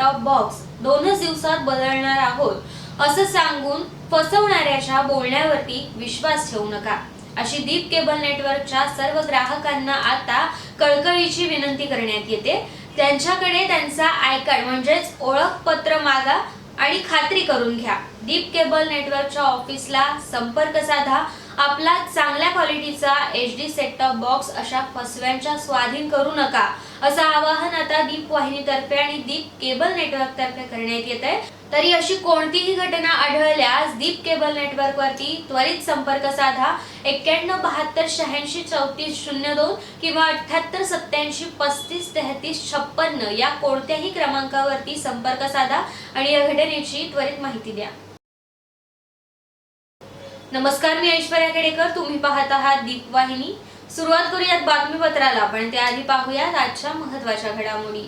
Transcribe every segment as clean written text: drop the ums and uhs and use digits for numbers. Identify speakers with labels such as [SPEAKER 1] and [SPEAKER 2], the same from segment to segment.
[SPEAKER 1] Top box 2च दिवसात बदलणार आहोत असं सांगून फसवणाऱ्याच्या बोलण्यावरती विश्वास ठेवू नका, अशी दीप केबल नेटवर्कच्या सर्व ग्राहकांना आता कळकळीची विनंती करण्यात येते। त्यांच्याकडे त्यांचा आय कार्ड म्हणजेच ओळखपत्र मागा आणि खात्री करून घ्या। दीप केबल नेटवर्कच्या ऑफिसला संपर्क साधा। आपला चांगल्या क्वालिटीचा HD सेट टॉप बॉक्स अशा फसव्यांच्या स्वाधीन करू नका, असं आवाहन आता दीप वाहिनीतर्फे आणि दीप केबल नेटवर्क तर्फे करण्यात येत आहे। तरी अशी कोणतीही घटना आढळल्यास दीप केबल नेटवर्क वरती त्वरित संपर्क साधा। 9172863402 किंवा 7887353356 या कोणत्याही क्रमांकावरती संपर्क साधा आणि या घटनेची त्वरित माहिती द्या। नमस्कार, मी ऐश्वर्या केडेकर, तुम्ही पाहत आहात दीप वाहिनी। सुरुवात करूयात बातमीपत्राला, पण त्याआधी पाहूयात आजच्या महत्त्वाच्या घडामोडी।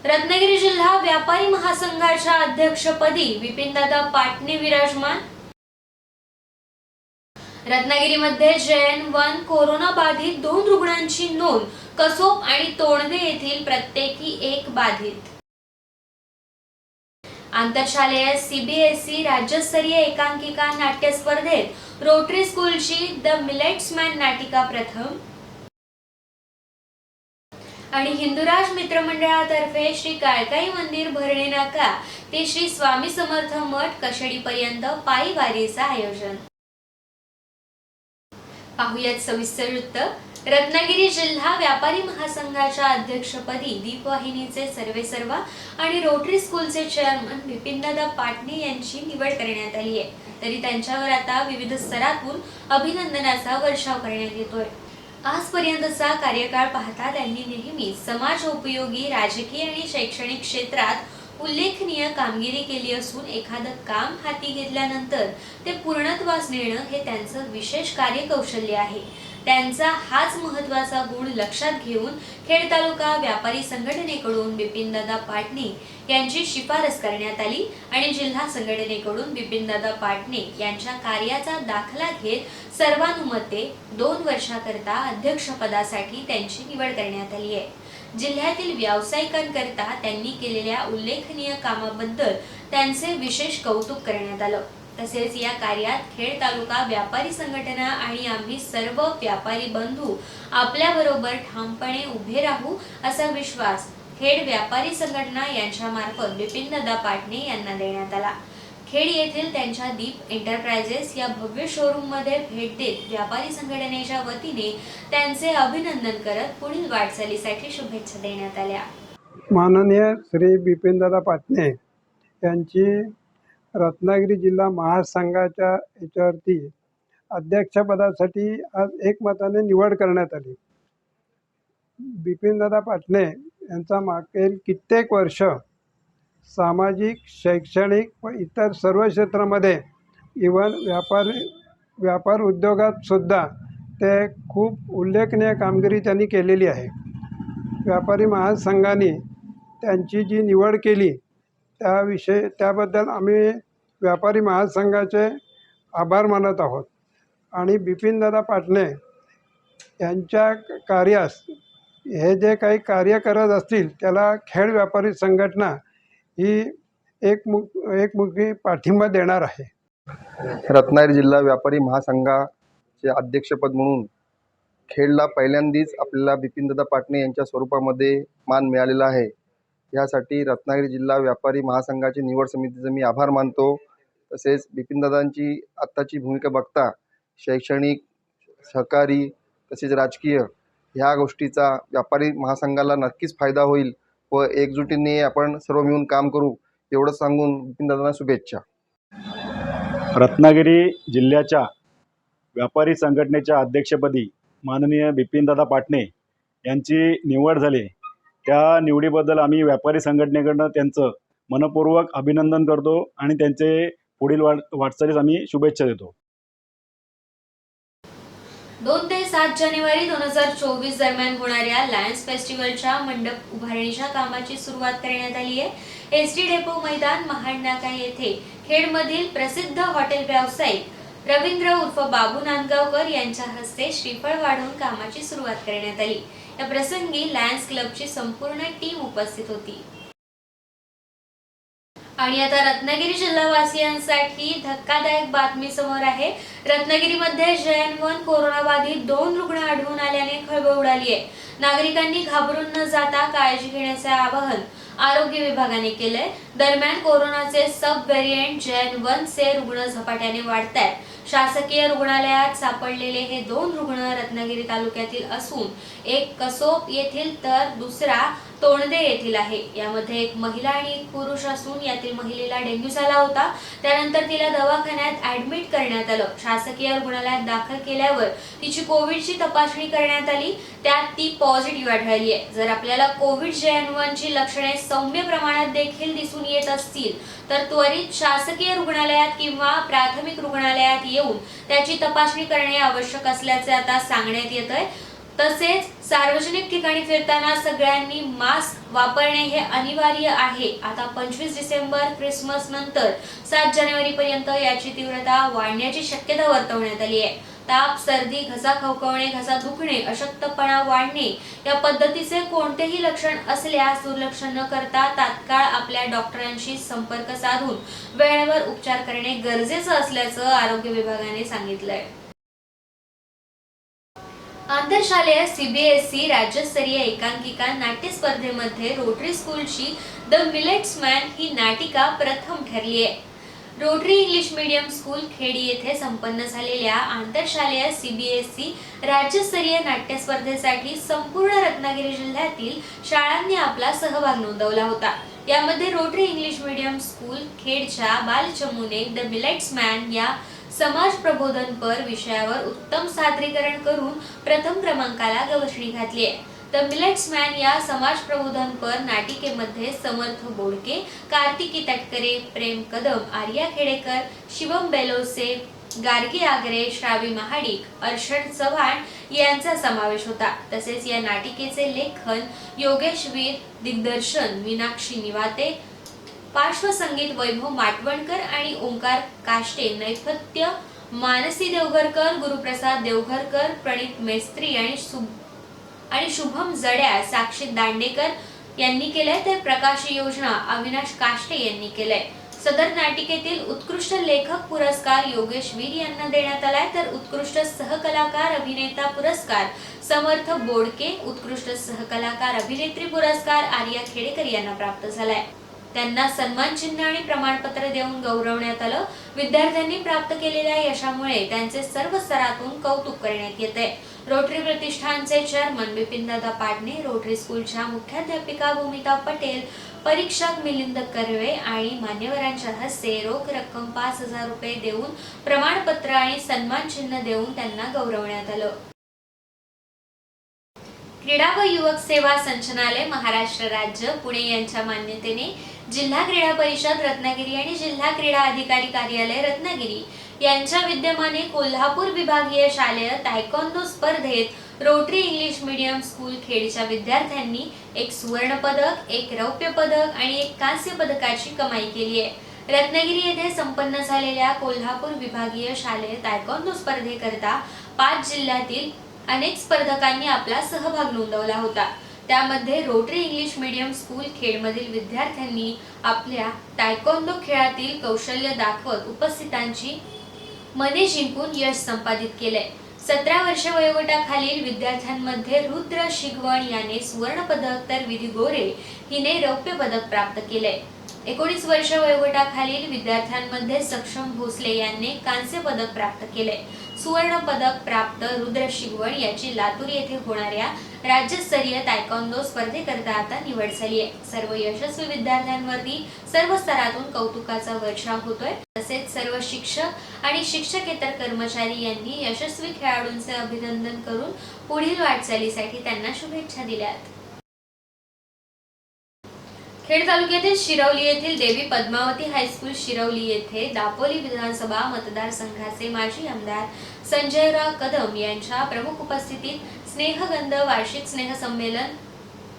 [SPEAKER 1] रत्नागिरी जिल्हा व्यापारी महासंघाच्या अध्यक्षपदी विपिनदादा पाटणे विराजमान। रत्नागिरीमध्ये JN1 कोरोना बाधित 2 रुग्णांची नोंद। कसोप आणि तोंडवे येथील प्रत्येकी 1 बाधित। आंतरशालेय CBSE राज्यस्तरीय एकांकिका नाट्य स्पर्धेत रोटरी स्कूलची द मिलेट्समॅन नाटिका प्रथम। आणि हिंदुराज मित्रमंडळातर्फे श्री काळकाई मंदिर भरणे नाका ते श्री स्वामी समर्थ मठ कशेडी पर्यंत पायी वारीचं आयोजन। पाहुयात सविस्तर वृत्त। रत्नागिरी जिल्हा व्यापारी महासंघाच्या अध्यक्षपदी दीप वाहिनीचे सर्वेसर्वा आणि रोटरी स्कूलचे चेअरमन विपिनदादा पाटणे यांची निवड करण्यात आली आहे। तरी त्यांच्यावर आता विविध स्तरातून अभिनंदनाचा वर्षाव करण्यात येतोय। आजपर्यंतचा कार्यकाळ पाहता त्यांनी नेहमी समाजोपयोगी, राजकीय आणि शैक्षणिक क्षेत्रात उल्लेखनीय कामगिरी केली असून एखादं काम हाती घेतल्यानंतर ते पूर्णत्वास नेणं हे त्यांचं विशेष कार्यकौशल्य आहे। त्यांचा हाच महत्त्वाचा गुण लक्षात घेऊन खेड तालुका व्यापारी संघटनेकडून विपिनदादा पाटणे यांची शिफारस करण्यात आली आणि जिल्हा संघटनेकडून विपिनदादा पाटणे यांच्या कार्याचा दाखला घेत सर्वानुमते 2 वर्षाकरता अध्यक्षपदासाठी त्यांची निवड करण्यात आली आहे। जिल्ह्यातील व्यावसायिकांकरता त्यांनी केलेल्या उल्लेखनीय कामाबद्दल त्यांचे विशेष कौतुक करण्यात आलं। तसेच या कार्यात खेड तालुका व्यापारी संघटना आणि आम्ही सर्व व्यापारी बंधू आपल्याबरोबर ठामपणे उभे राहू असा विश्वास खेड व्यापारी संघटना यांच्या मार्फत विपिनदादा पाटणे यांना देण्यात आला। खेड येथील त्यांच्या दीप एंटरप्राइजेस या भव्य शोरूम मध्ये भेट देत व्यापारी संघटनेच्या वतीने त्यांचे अभिनंदन करत पुढील वाटचालीसाठी शुभेच्छा देण्यात आल्या।
[SPEAKER 2] माननीय श्री विपिनदादा पाटणे यांची रत्नागिरी जिल्हा महासंघाच्या याच्यावरती अध्यक्षपदासाठी आज एकमताने निवड करण्यात आली। विपिनदादा पाटणे यांचा मागील कित्येक वर्ष सामाजिक, शैक्षणिक व इतर सर्व क्षेत्रामध्ये इव्हन व्यापार उद्योगात सुद्धा ते खूप उल्लेखनीय कामगिरी त्यांनी केलेली आहे। व्यापारी महासंघाने त्यांची जी निवड केली त्याबद्दल आम्ही व्यापारी महासंघाचे आभार मानत आहोत आणि विपिनदादा पाटणे यांच्या कार्यास हे जे काही कार्य करत असतील त्याला खेड व्यापारी संघटना ही एकमुखी पाठिंबा देणार आहे।
[SPEAKER 3] रत्नागिरी जिल्हा व्यापारी महासंघाचे अध्यक्षपद म्हणून खेडला पहिल्यांदाच आपल्याला विपिनदादा पाटणे यांच्या स्वरूपामध्ये मान मिळालेला आहे। यासाठी रत्नागिरी जिल्हा व्यापारी महासंघाची निवड समितीचे मी आभार मानतो। तसेच विपिनदादांची आत्ताची भूमिका बघता शैक्षणिक, सहकारी तसेच राजकीय ह्या गोष्टीचा व्यापारी महासंघाला नक्कीच फायदा होईल व एकजुटीने आपण सर्व मिळून काम करू एवढं सांगून विपिनदादांना शुभेच्छा।
[SPEAKER 4] रत्नागिरी जिल्ह्याच्या व्यापारी संघटनेच्या अध्यक्षपदी माननीय विपिनदादा पाटणे यांची निवड झाली। त्या निवडीबद्दल आम्ही व्यापारी संघटनेकडून त्यांचं मनपूर्वक अभिनंदन करतो आणि त्यांचे पुढील वाटचालीस आम्ही शुभेच्छा देतो।
[SPEAKER 1] 2 ते 7 जानेवारी 2024 दरम्यान होणाऱ्या लायन्स फेस्टिवलच्या मंडप उभारणीच्या कामाची सुरुवात करण्यात आली आहे। SD डेपो मैदान महाड नाका येथे खेडमधील प्रसिद्ध हॉटेल व्यावसायिक रवींद्र उर्फ बाबू नांदगावकर यांच्या हस्ते श्रीफळ वाढवून कामाची सुरुवात करण्यात आली। या प्रसंगी लायन्स क्लबची संपूर्ण टीम उपस्थित होती. आणि आता रत्नागिरी जिल्हावासियांसाठी धक्कादायक बातमी समोर आहे. रत्नागिरीमध्ये JN1 कोरोनाबाधित 2 रुग्ण आढळून आल्याने खळबळ उडाली आहे. नागरिकांनी घाबरून न जाता काळजी घेण्याचे आवाहन आरोग्य विभागाने केलंय. दरम्यान कोरोनाचे सब व्हेरिएंट JN1 चे रुग्ण झपाट्याने वाढतायत. शासकीय रुग्णालयात सापडलेले हे 2 रुग्ण रत्नागिरी तालुक्यातील असून एक कसोप येथील तर दुसरा तोंडदे येथील आहे. यामध्ये एक महिला आणि एक पुरुष असून यातील महिलेला डेंग्यू झाला होता. त्यानंतर तिला दवाखान्यात ऍडमिट करण्यात आलं. शासकीय रुग्णालयात दाखल केल्यावर तिची कोविडची तपासणी करण्यात आली. त्यात ती पॉझिटिव्ह आढळली आहे. जर आपल्याला कोविड JN1 ची लक्षणे सौम्य प्रमाणात देखील दिसून येत असतील तर त्वरित शासकीय रुग्णालयात किंवा प्राथमिक रुग्णालयात येऊन त्याची तपासणी करणे आवश्यक असल्याचे आता सांगण्यात येत आहे. तसेच सार्वजनिक ठिकाणी फिरताना सगळ्यांनी मास्क वापरणे हे अनिवार्य आहे. आता 25 डिसेंबर ख्रिसमस नंतर 7 जानेवारी पर्यंत याची तीव्रता वाढण्याची शक्यता वर्तवण्यात आली आहे. ताप, सर्दी, घसा खवखवणे, घसा दुखणे, अशक्तपणा वाढणे या पद्धतीचे कोणतेही लक्षण असल्यास दुर्लक्ष न करता तात्काळ आपल्या डॉक्टरांशी संपर्क साधून वेळेवर उपचार करणे गरजेचे असल्याचं आरोग्य विभागाने सांगितलंय. आंतरशालेय CBSE राज्यस्तरीय एकांकिका नाट्य स्पर्धेमध्ये रोटरी स्कूलची द मिलेट्समॅन ही नाटिका प्रथम ठरली आहे. रोटरी इंग्लिश मीडियम स्कूल खेडी येथे संपन्न झालेल्या आंतरशालेय CBSE राज्यस्तरीय नाट्य स्पर्धेसाठी संपूर्ण रत्नागिरी जिल्ह्यातील शाळांनी आपला सहभाग नोंदवला होता. यामध्ये रोटरी इंग्लिश मीडियम स्कूल खेडच्या बालचमूने द मिलेट्समॅन या समाज प्रबोधनपर विषयावर उत्तम सादरीकरण करून प्रथम क्रमांकाला गवसणी घातली आहे. द मिलेट्समॅन या समाज प्रबोधनपर नाटिकेमध्ये समर्थ बोडके, कार्तिकी तटकरे, प्रेम कदम, आर्या खेडेकर, शिवम बेलोसे, गार्गी आगरे, श्रावी महाडिक, अर्षद चव्हाण यांचा समावेश होता. तसेच या नाटिकेचे लेखन योगेश वीर, दिग्दर्शन मीनाक्षी निवाते, पार्श्वसंगीत वैभव माटवणकर आणि ओंकार काष्टे, नैपथ्य मानसी देवघरकर, गुरुप्रसाद देवघरकर, प्रणित मेस्त्री आणि शुभम जड्या, साक्षी दांडेकर यांनी केलंय. तर प्रकाश योजना अविनाश काष्टे यांनी केलंय. सदर नाटिकेतील उत्कृष्ट लेखक पुरस्कार योगेश वीर यांना देण्यात आलाय. तर उत्कृष्ट सहकलाकार अभिनेता पुरस्कार समर्थ बोडके, उत्कृष्ट सहकलाकार अभिनेत्री पुरस्कार आर्या खेडेकर यांना प्राप्त झालाय. त्यांना सन्मान चिन्ह आणि प्रमाणपत्र देऊन गौरवण्यात आलं. विद्यार्थ्यांनी प्राप्त केलेल्या यशामुळे त्यांचे सर्व स्तरातून कौतुक करण्यात येते. रोटरी प्रतिष्ठानचे चेअरमन बिपिनदादा पाटणे, रोटरी स्कूलच्या मुख्याध्यापिका भूमिता पटेल, परीक्षक मिलिंद कर्वे आणि मान्यवरांच्या हस्ते रोख रक्कम 5,000 रुपये देऊन प्रमाणपत्र आणि सन्मान चिन्ह देऊन त्यांना गौरवण्यात आलं. क्रीडा व युवक सेवा संचालनालय महाराष्ट्र राज्य पुणे यांच्या मान्यतेने जिल्हा क्रीडा परिषद रत्नागिरी आणि जिल्हा क्रीडा अधिकारी कार्यालय रत्नागिरी यांच्या विद्यमाने कोल्हापूर विभागीय शालेय तायक्वांदो स्पर्धेत रोटरी इंग्लिश मीडियम स्कूल खेडच्या विद्यार्थ्यांनी एक सुवर्ण पदक, एक रौप्य पदक आणि एक कांस्य पदकाची कमाई केली आहे. रत्नागिरी येथे संपन्न झालेल्या कोल्हापूर विभागीय शालेय तायक्वांदो स्पर्धेकरता 5 जिल्ह्यातील अनेक स्पर्धकांनी आपला सहभाग नोंदवला होता. त्यामध्ये रोटरी इंग्लिश मीडियम स्कूल खेडमधील विद्यार्थ्यांनी आपल्या तायक्वांदो खेळातील कौशल्य दाखवत उपस्थितांची मने जिंकून यश संपादित केले. 17 वर्ष वयोगटाखालील विद्यार्थ्यांमध्ये रुद्र शिगवण याने सुवर्ण पदक तर विधी गोरे हिने रौप्य पदक प्राप्त केले. 19 वर्ष वयोगटाखालील विद्यार्थ्यांमध्ये सक्षम भोसले यांनी कांस्य पदक प्राप्त केले. सुवर्ण पदक प्राप्त रुद्र शिगवण याची लातूर येथे होणाऱ्या राज्यस्तरीय तायक्वांदो स्पर्धेकरता आता निवड झाली आहे. सर्व यशस्वी विद्यार्थ्यांवरती सर्व स्तरातून कौतुकाचा वर्षाव होतोय. तसेच सर्व शिक्षक आणि शिक्षकेतर कर्मचारी यांनी यशस्वी खेळाडूंचे अभिनंदन करून पुढील वाटचालीसाठी त्यांना शुभेच्छा दिल्यात. खेड तालुक्यातील शिरवली येथील देवी पद्मावती हायस्कूल शिरवली येथे दापोली विधानसभा मतदारसंघाचे माजी आमदार संजयराव कदम यांच्या प्रमुख उपस्थितीत स्नेहगंध वार्षिक स्नेहसंमेलन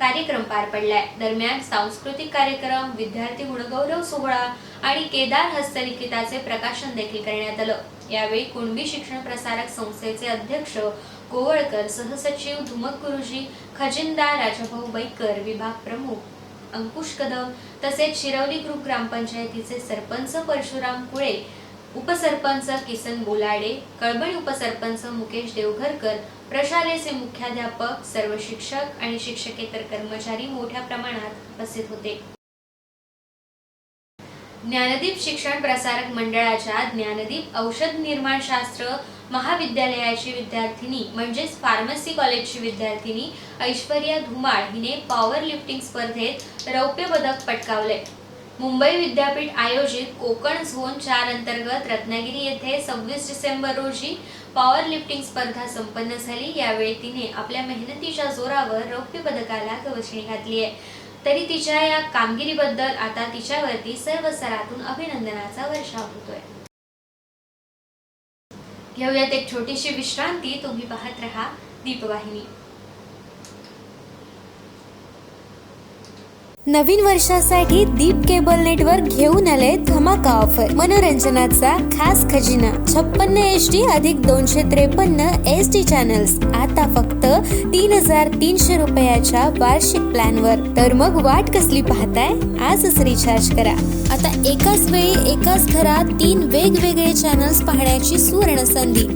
[SPEAKER 1] कार्यक्रम पार पडलाय. दरम्यान सांस्कृतिक कार्यक्रम, विद्यार्थी गुणगौरव सोहळा आणि केदार हस्तलिखिताचे प्रकाशन देखील करण्यात आलं. यावेळी कुणबी शिक्षण प्रसारक संस्थेचे अध्यक्ष गोवळकर, सहसचिव धुमक गुरुजी, खजिनदार राजाभाऊ बैकर, विभाग प्रमुख अंकुश कदम तसेच शिरवली ग्रुप ग्रामपंचायतीचे सरपंच परशुराम कुळे, उपसरपंच किसन बोलाडे, कळबणी उपसरपंच मुकेश देवघरकर, प्रशालेचे मुख्याध्यापक, सर्व शिक्षक आणि शिक्षकेतर कर्मचारी मोठ्या प्रमाणात उपस्थित होते. ज्ञानदीप शिक्षण प्रसारक मंडळाच्या ज्ञानदीप औषध निर्माणशास्त्र महाविद्यालयाची विद्यार्थिनी म्हणजेच फार्मसी कॉलेजची विद्यार्थिनी ऐश्वर्या धुमाळ हिने पॉवर लिफ्टिंग स्पर्धेत रौप्य पदक पटकावले. मुंबई विद्यापीठ आयोजित कोकण झोन 4 अंतर्गत रत्नागिरी येथे 26 डिसेंबर रोजी पॉवर लिफ्टिंग स्पर्धा संपन्न झाली. यावेळी तिने आपल्या मेहनतीच्या जोरावर रौप्य पदकाला गवसणी घातली आहे. तरी तिच्या या कामगिरीबद्दल आता तिच्यावरती सर्व स्तरातून अभिनंदनाचा वर्षाव होतोय. घेऊयात एक छोटीशी विश्रांती. तुम्ही पाहत रहा दीपवाहिनी.
[SPEAKER 5] नवीन वर्षासाठी दीप केबल नेटवर्क घेऊन आले धमाका ऑफर. मनोरंजनाचा खास खजिना 56 HD अधिक 253 SD चॅनल्स आता फक्त 3,300 रुपयाच्या वार्षिक प्लॅनवर. तर मग वाट कसली पाहताय, आजच रिचार्ज करा. आता एकाच वेळी एकाच घरात 3 वेगवेगळे चॅनल्स पाहण्याची सुवर्ण संधी.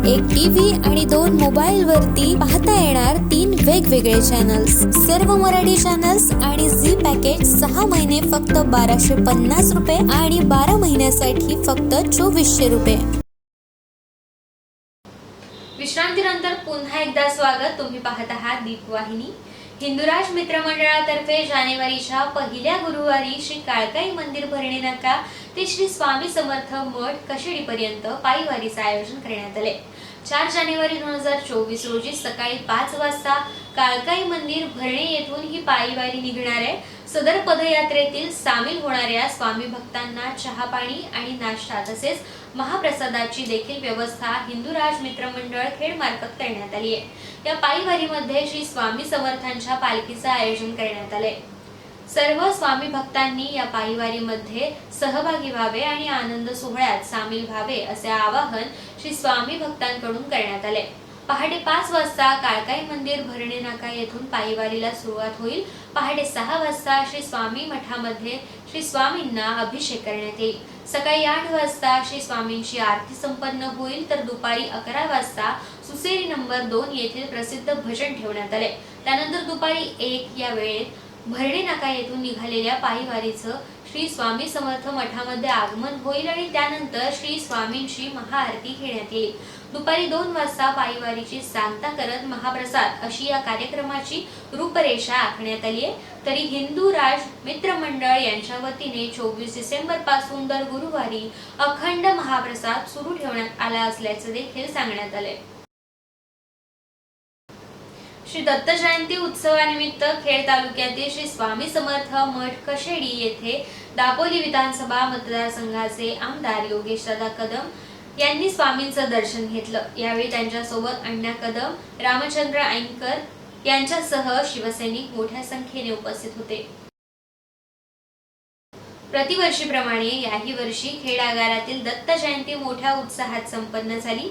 [SPEAKER 5] एक टीव्ही आणि 2 मोबाईल वरती पाहता येणार 3 वेगवेगळे चॅनल्स. सर्व मराठी चॅनल्स आणि झी पॅकेज 6 महिने फक्त 1250 रुपये आणि 12 महिन्यासाठी फक्त 2400 रुपये.
[SPEAKER 1] विश्रांतीनंतर पुन्हा एकदा स्वागत. तुम्ही पाहत आहात दीपवाहिनी. हिंदुराज मित्रमंडळातर्फे जानेवारीच्या पहिल्या गुरुवारी श्री काळकाई मंदिर भरणे नाका ते श्री स्वामी समर्थ मठ कशेडीपर्यंत पायीवारीचे आयोजन करण्यात आले. 4 जानेवारी 2024 रोजी सकाळी 5 वाजता काळकाई मंदिर भरणे येथून ही पायीवारी निघणार आहे. सदर पदयात्रेतील सामील होणाऱ्या स्वामी भक्तांना चहा पाणी आणि नाश्ता तसेच महाप्रसादाची देखील व्यवस्था हिंदुराज मित्रमंडळ खेड मार्फत करण्यात आली आहे. या पायीवारीमध्ये श्री स्वामी समर्थांच्या पालखीचे आयोजन करण्यात आले. सर्व स्वामी भक्तांनी या पायीवारीमध्ये सहभागी व्हावे आणि आनंद सोहळ्यात सामील व्हावे असे आवाहन श्री स्वामी भक्तांकडून करण्यात आले. पहाटे 5 वाजता काळकाई मंदिर भरणे नाका येथून पायीवारीला सुरुवात होईल. पहाटे 6 वाजता श्री स्वामी मठामध्ये श्री स्वामींना अभिषेक करण्यात येईल. सकाळी 8 वाजता श्री स्वामींची आरती संपन्न होईल. तर दुपारी 11 वाजता सुसेरी नंबर 2 येथील प्रसिद्ध भजन ठेवण्यात आले. त्यानंतर दुपारी 1 या वेळेत भरणे नाका येथून निघालेल्या पायीवारीचं श्री स्वामी समर्थ मठामध्ये आगमन होईल आणि त्यानंतर श्री स्वामींची महाआरती घेण्यात येईल. दुपारी 2 वाजता पायीवारीची सांगता करत महाप्रसाद अशी या कार्यक्रमाची रूपरेषा आखण्यात आली आहे. तरी हिंदू राज मित्रमंडळ यांच्या वतीने 24 डिसेंबर पासून दर गुरुवारी अखंड महाप्रसाद सुरू ठेवण्यात आला असल्याचे देखील सांगण्यात आले. श्री दत्त जयंती उत्सवानिमित्त खेड तालुक्यातील श्री स्वामी समर्थ मठ कशेडी येथे दापोली विधानसभा मतदारसंघाचे आमदार योगेश दादा कदम यांनी स्वामींचं दर्शन घेतलं. यावेळी त्यांच्यासोबत अण्णा कदम, रामचंद्र ऐंकर यांच्यासह शिवसैनिक मोठ्या संख्येने उपस्थित होते. प्रतिवर्षीप्रमाणे याही वर्षी खेड आगारातील दत्त जयंती मोठ्या उत्साहात संपन्न झाली.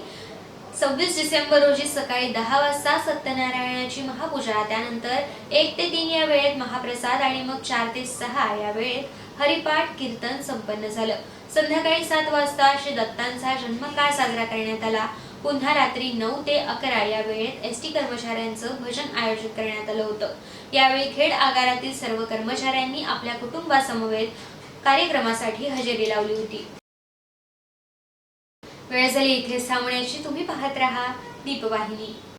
[SPEAKER 1] 26 डिसेंबर रोजी सकाळी 10 वाजता सत्यनारायणाची महापूजा, त्यानंतर 1 ते 3 या वेळेत महाप्रसाद आणि मग 4 ते 6 या वेळेत हरिपाठ कीर्तन संपन्न झालं. संध्याकाळी 7 वाजता श्री दत्तांचा जन्मकाळ साजरा करण्यात आला. पुन्हा रात्री 9 ते 11 या वेळेत एसटी कर्मचाऱ्यांचं भजन आयोजित करण्यात आलं होतं. यावेळी खेड आगारातील सर्व कर्मचाऱ्यांनी आपल्या कुटुंबासमवेत कार्यक्रमासाठी हजेरी लावली होती. वेळ झाली इथेच थांबण्याची. तुम्ही पाहत रहा दीपवाहिनी.